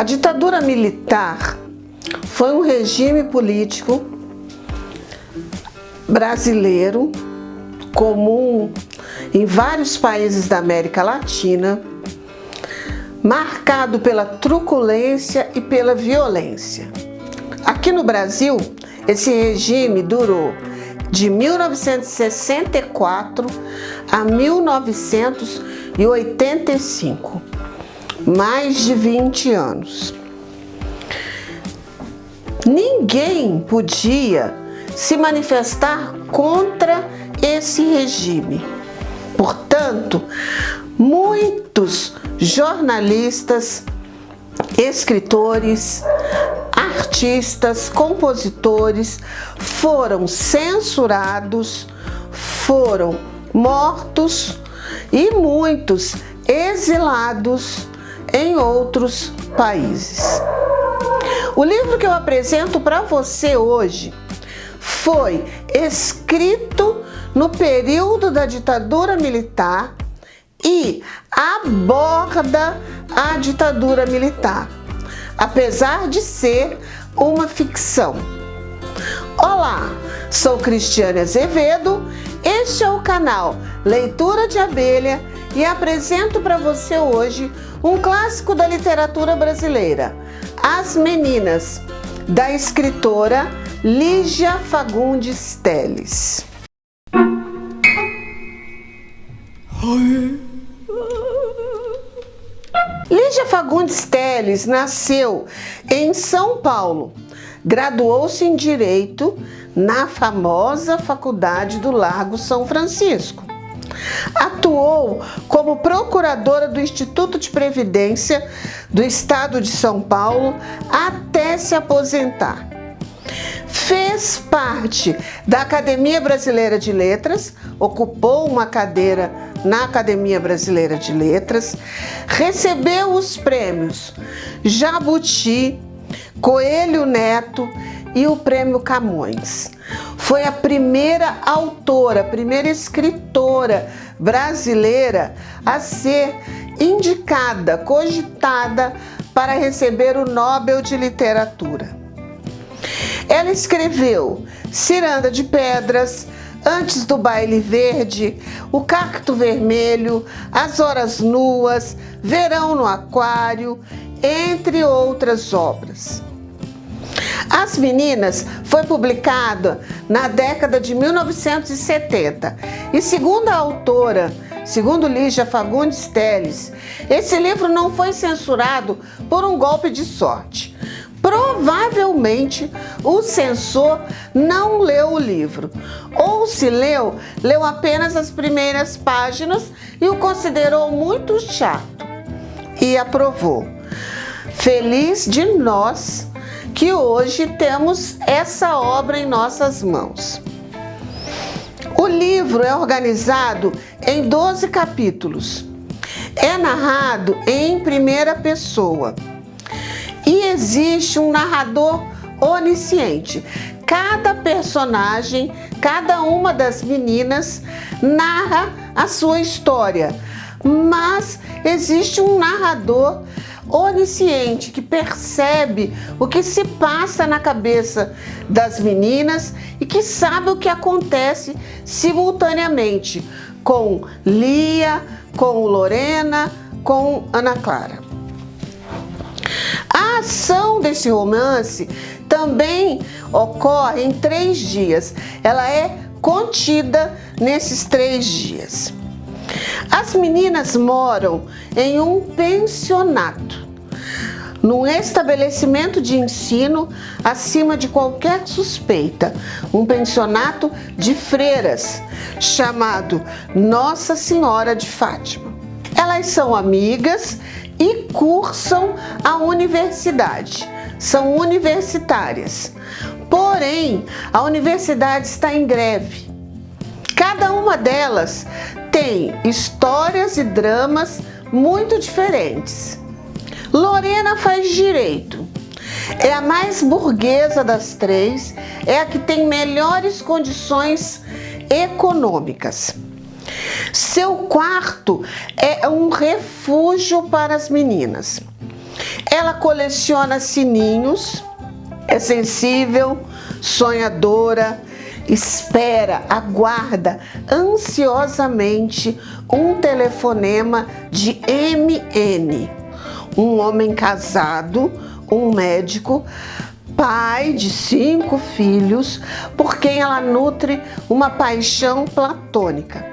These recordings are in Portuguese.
A ditadura militar foi um regime político brasileiro comum em vários países da América Latina, marcado pela truculência e pela violência. Aqui no Brasil, esse regime durou de 1964 a 1985, mais de 20 anos. Ninguém podia se manifestar contra esse regime. Portanto, muitos jornalistas, escritores, artistas, compositores foram censurados, foram mortos e muitos exilados em outros países. O livro que eu apresento para você hoje foi escrito no período da ditadura militar e aborda a ditadura militar, apesar de ser uma ficção. Olá, sou Cristiane Azevedo, este é o canal Leitura de Abelha e apresento para você hoje um clássico da literatura brasileira, As Meninas, da escritora Lígia Fagundes Telles. Lígia Fagundes Telles nasceu em São Paulo, graduou-se em Direito na famosa Faculdade do Largo São Francisco. Atuou como procuradora do Instituto de Previdência do Estado de São Paulo até se aposentar. Fez parte da Academia Brasileira de Letras, ocupou uma cadeira na Academia Brasileira de Letras, recebeu os prêmios Jabuti, Coelho Neto e o Prêmio Camões. Foi a primeira autora, a primeira escritora brasileira a ser indicada, cogitada para receber o Nobel de Literatura. Ela escreveu Ciranda de Pedras, Antes do Baile Verde, O Cacto Vermelho, As Horas Nuas, Verão no Aquário, entre outras obras. As Meninas foi publicado na década de 1970 e, segundo a autora, segundo Lígia Fagundes Telles, esse livro não foi censurado por um golpe de sorte. Provavelmente o censor não leu o livro, ou se leu, leu apenas as primeiras páginas e o considerou muito chato e aprovou. Feliz de nós que hoje temos essa obra em nossas mãos. O livro é organizado em 12 capítulos. É narrado em primeira pessoa. E existe um narrador onisciente. Cada personagem, cada uma das meninas narra a sua história, mas existe um narrador onisciente que percebe o que se passa na cabeça das meninas e que sabe o que acontece simultaneamente com Lia, com Lorena, com Ana Clara. A ação desse romance também ocorre em 3 dias. Ela é contida nesses 3 dias. As meninas moram em um pensionato, num estabelecimento de ensino acima de qualquer suspeita, um pensionato de freiras, chamado Nossa Senhora de Fátima. Elas são amigas e cursam a universidade, são universitárias. Porém, a universidade está em greve. Cada uma delas tem histórias e dramas muito diferentes. Lorena faz direito. É a mais burguesa das 3, é a que tem melhores condições econômicas. Seu quarto é um refúgio para as meninas. Ela coleciona sininhos, é sensível, sonhadora, espera, aguarda ansiosamente um telefonema de MN, um homem casado, um médico, pai de 5 filhos, por quem ela nutre uma paixão platônica.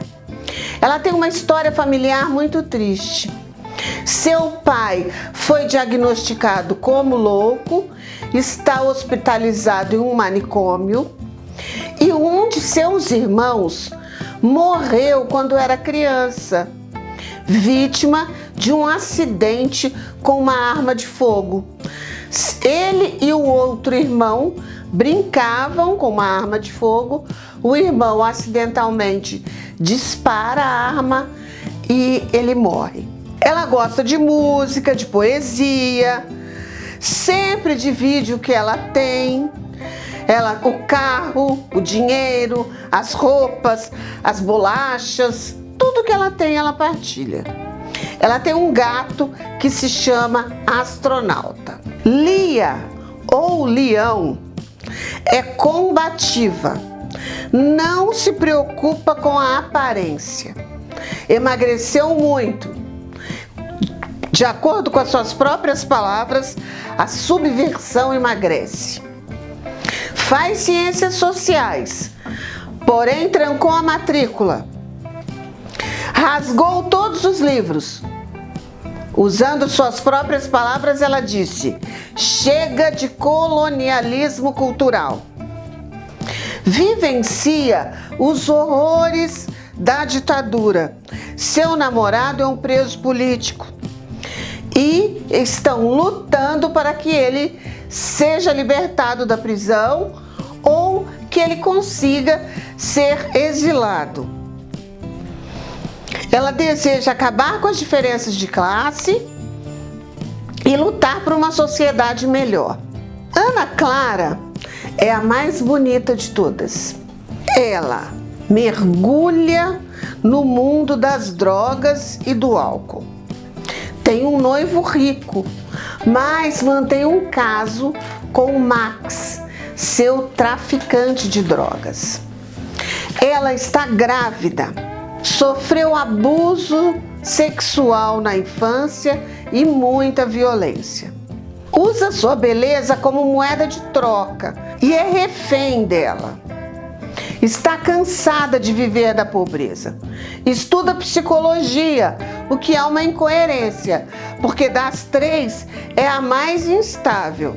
Ela tem uma história familiar muito triste. Seu pai foi diagnosticado como louco, está hospitalizado em um manicômio e um de seus irmãos morreu quando era criança, vítima de um acidente com uma arma de fogo. Ele e o outro irmão brincavam com uma arma de fogo, o irmão acidentalmente dispara a arma e ele morre. Ela gosta de música, de poesia, sempre divide o que ela tem. O carro, o dinheiro, as roupas, as bolachas, tudo que ela tem, ela partilha. Ela tem um gato que se chama Astronauta. Lia, ou Leão, é combativa, não se preocupa com a aparência, emagreceu muito. De acordo com as suas próprias palavras, a subversão emagrece. Faz ciências sociais, porém trancou a matrícula. Rasgou todos os livros. Usando suas próprias palavras, ela disse: chega de colonialismo cultural. Vivencia os horrores da ditadura. Seu namorado é um preso político e estão lutando para que ele seja libertado da prisão ou que ele consiga ser exilado. Ela deseja acabar com as diferenças de classe e lutar por uma sociedade melhor. Ana Clara é a mais bonita de todas. Ela mergulha no mundo das drogas e do álcool. Tem um noivo rico, mas mantém um caso com o Max, seu traficante de drogas. Ela está grávida, sofreu abuso sexual na infância e muita violência. Usa sua beleza como moeda de troca e é refém dela. Está cansada de viver da pobreza. Estuda psicologia, o que é uma incoerência, porque das 3 é a mais instável.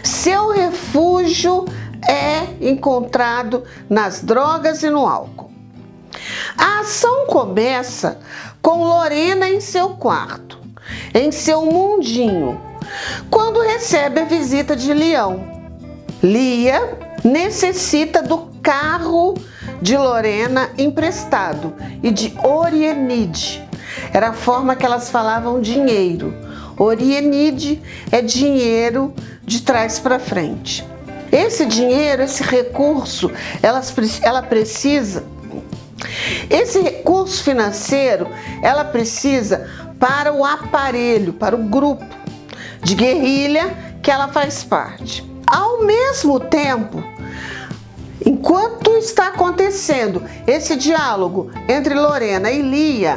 Seu refúgio é encontrado nas drogas e no álcool. A ação começa com Lorena em seu quarto, em seu mundinho, quando recebe a visita de Leão. Lia necessita do carro de Lorena emprestado e de Orienide. Era a forma que elas falavam dinheiro. Orienide é dinheiro de trás para frente. Esse dinheiro, esse recurso, ela precisa. Esse recurso financeiro, ela precisa para o aparelho, para o grupo de guerrilha que ela faz parte. Ao mesmo tempo, enquanto está acontecendo esse diálogo entre Lorena e Lia,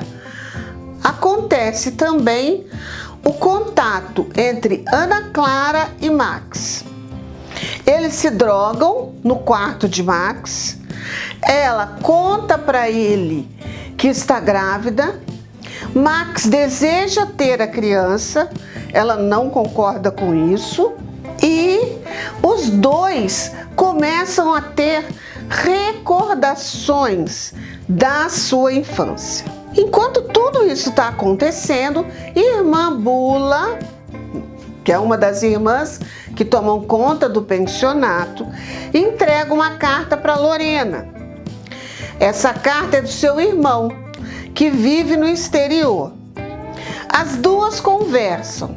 acontece também o contato entre Ana Clara e Max. Eles se drogam no quarto de Max. Ela conta para ele que está grávida. Max deseja ter a criança. Ela não concorda com isso. E os dois começam a ter recordações da sua infância. Enquanto tudo isso está acontecendo, irmã Bula, que é uma das irmãs que tomam conta do pensionato, entrega uma carta para Lorena. Essa carta é do seu irmão, que vive no exterior. As duas conversam.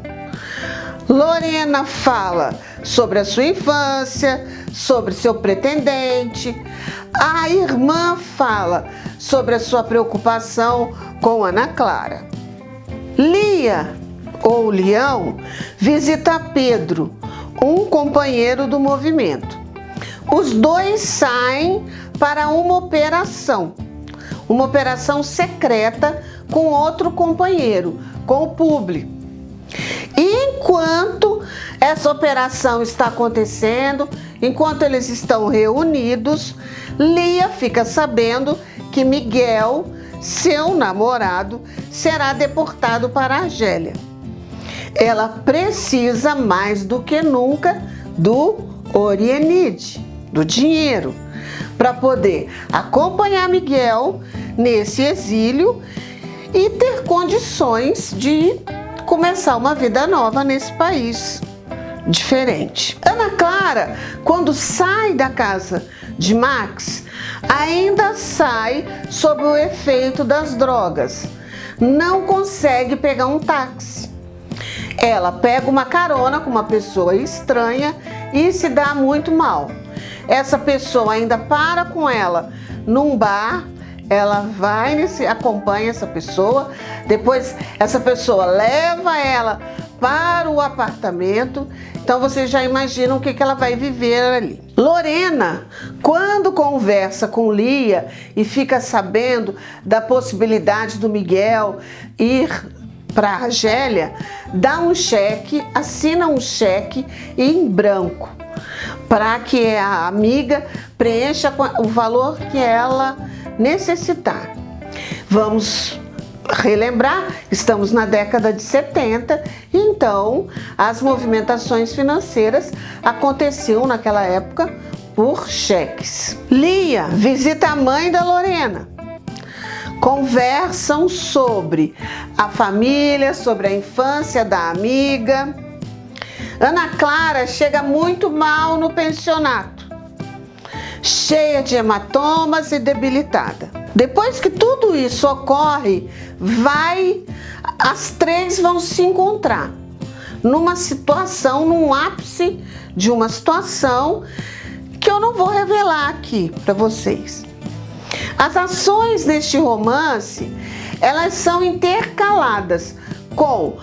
Lorena fala sobre a sua infância, sobre seu pretendente. A irmã fala sobre a sua preocupação com Ana Clara. Lia ou Leão, visita Pedro, um companheiro do movimento. Os dois saem para uma operação secreta com outro companheiro, com o Públio. E enquanto essa operação está acontecendo, enquanto eles estão reunidos, Lia fica sabendo que Miguel, seu namorado, será deportado para a Argélia. Ela precisa mais do que nunca do Orienide, do dinheiro, para poder acompanhar Miguel nesse exílio e ter condições de começar uma vida nova nesse país diferente. Ana Clara, quando sai da casa de Max, ainda sai sob o efeito das drogas. Não consegue pegar um táxi. Ela pega uma carona com uma pessoa estranha e se dá muito mal. Essa pessoa ainda para com ela num bar, ela acompanha essa pessoa, depois essa pessoa leva ela para o apartamento, então vocês já imaginam o que ela vai viver ali. Lorena, quando conversa com Lia e fica sabendo da possibilidade do Miguel ir para a Argélia, dá um cheque, assina um cheque em branco, para que a amiga preencha o valor que ela necessitar. Vamos relembrar, estamos na década de 70, então as movimentações financeiras aconteciam naquela época por cheques. Lia visita a mãe da Lorena. Conversam sobre a família, sobre a infância da amiga. Ana Clara chega muito mal no pensionato, cheia de hematomas e debilitada. Depois que tudo isso ocorre, as três vão se encontrar numa situação, num ápice de uma situação que eu não vou revelar aqui para vocês. As ações deste romance, elas são intercaladas com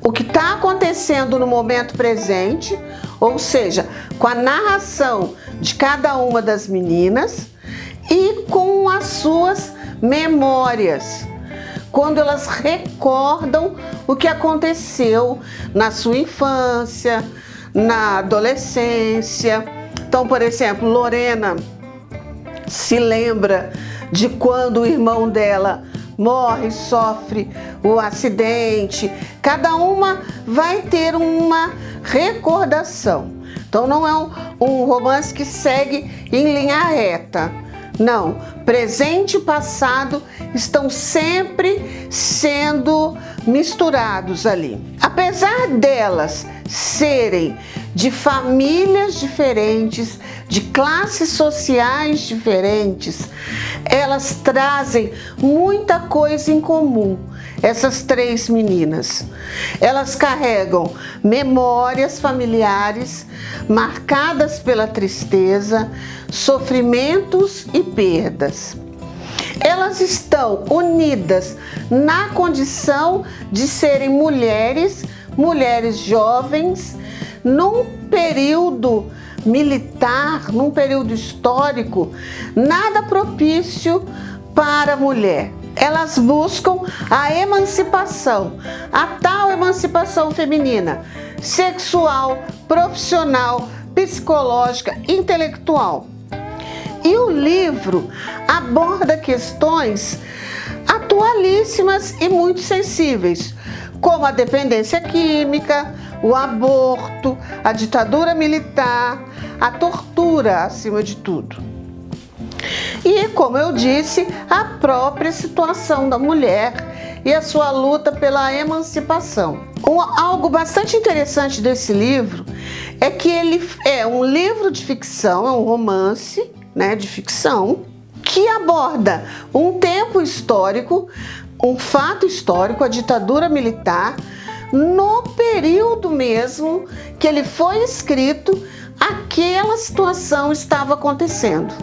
o que está acontecendo no momento presente, ou seja, com a narração de cada uma das meninas e com as suas memórias, quando elas recordam o que aconteceu na sua infância, na adolescência. Então, por exemplo, Lorena se lembra de quando o irmão dela morre, sofre o acidente. Cada uma vai ter uma recordação. Então não é um romance que segue em linha reta. Não, presente e passado estão sempre sendo misturados ali. Apesar delas serem de famílias diferentes, de classes sociais diferentes, elas trazem muita coisa em comum. Essas três meninas, elas carregam memórias familiares marcadas pela tristeza, sofrimentos e perdas. Elas estão unidas na condição de serem mulheres jovens, num período militar, num período histórico, nada propício para a mulher. Elas buscam a emancipação, a tal emancipação feminina, sexual, profissional, psicológica, intelectual. E o livro aborda questões atualíssimas e muito sensíveis, como a dependência química, o aborto, a ditadura militar, a tortura, acima de tudo. E, como eu disse, a própria situação da mulher e a sua luta pela emancipação. Algo bastante interessante desse livro é que ele é um livro de ficção, é um romance, de ficção, que aborda um tempo histórico, um fato histórico, a ditadura militar, no período mesmo que ele foi escrito, aquela situação estava acontecendo.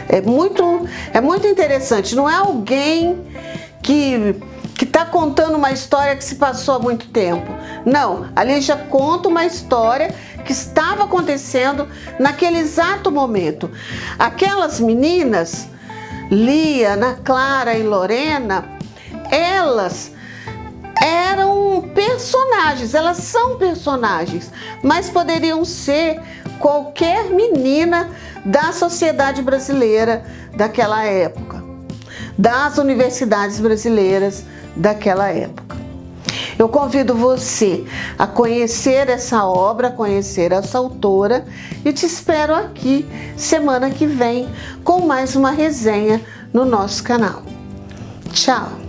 É muito interessante, não é alguém que está contando uma história que se passou há muito tempo. Não, ali já conta uma história que estava acontecendo naquele exato momento. Aquelas meninas, Lia, Ana Clara e Lorena, elas eram personagens, elas são personagens, mas poderiam ser qualquer menina da sociedade brasileira daquela época, das universidades brasileiras daquela época. Eu convido você a conhecer essa obra, a conhecer essa autora e te espero aqui semana que vem com mais uma resenha no nosso canal. Tchau!